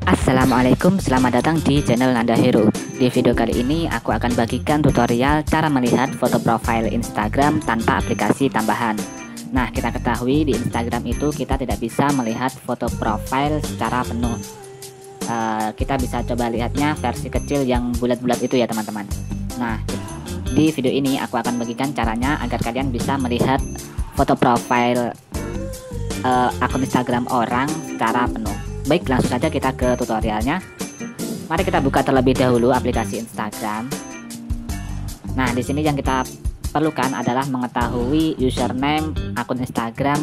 Assalamualaikum, selamat datang di channel Nanda Hero. Di video kali ini aku akan bagikan tutorial cara melihat foto profile Instagram tanpa aplikasi tambahan. Nah, kita ketahui di Instagram itu kita tidak bisa melihat foto profile secara penuh. Kita bisa coba lihatnya versi kecil yang bulat-bulat itu ya teman-teman. Nah, di video ini aku akan bagikan caranya agar kalian bisa melihat foto profile akun Instagram orang secara penuh. Baik, langsung saja kita ke tutorialnya. Mari kita buka terlebih dahulu aplikasi Instagram. Nah, di sini yang kita perlukan adalah mengetahui username akun Instagram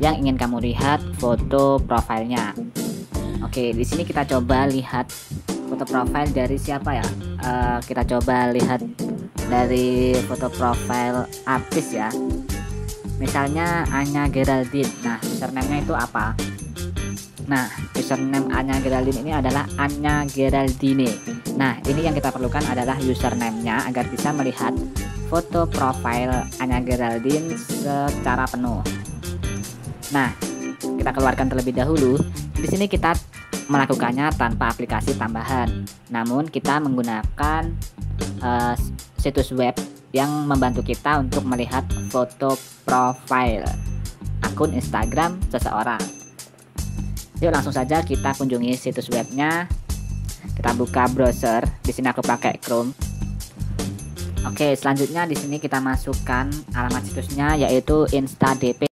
yang ingin kamu lihat foto profilnya. Oke, di sini kita coba lihat foto profil dari siapa ya? Kita coba lihat dari foto profil artis ya. Misalnya Anya Geraldine. Nah, username-nya itu apa? Nah, username Anya Geraldine ini adalah Anya Geraldine. Nah, ini yang kita perlukan adalah username-nya agar bisa melihat foto profil Anya Geraldine secara penuh. Nah, kita keluarkan terlebih dahulu. Di sini kita melakukannya tanpa aplikasi tambahan. Namun kita menggunakan situs web yang membantu kita untuk melihat foto profil akun Instagram seseorang. Yuk langsung saja kita kunjungi situs webnya. Kita buka browser. Di sini aku pakai Chrome. Oke, selanjutnya di sini kita masukkan alamat situsnya yaitu instadp.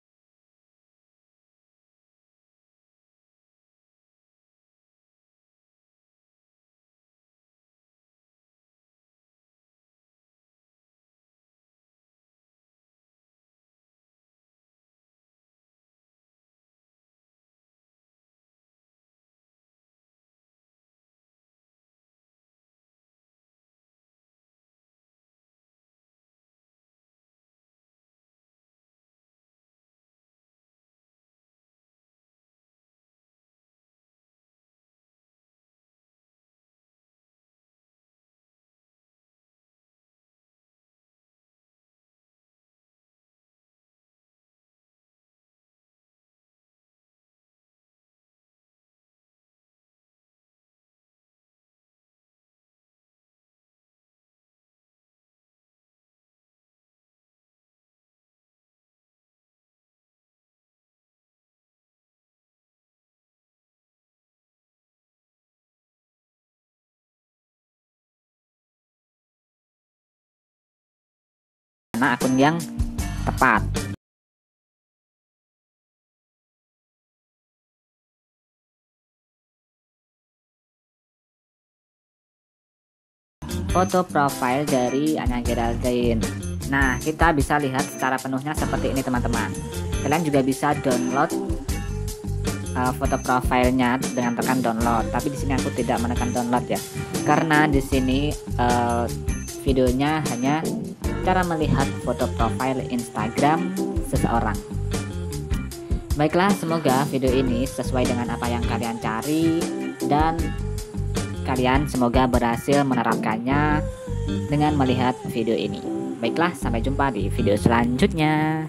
Mana akun yang tepat. Foto profil dari Anya Geraldine. Nah, kita bisa lihat secara penuhnya seperti ini teman-teman. Kalian juga bisa download foto profilnya dengan tekan download. Tapi di sini aku tidak menekan download ya, karena di sini videonya hanya cara melihat foto profil Instagram seseorang. Baiklah, semoga video ini sesuai dengan apa yang kalian cari dan kalian semoga berhasil menerapkannya dengan melihat video ini. Baiklah, sampai jumpa di video selanjutnya.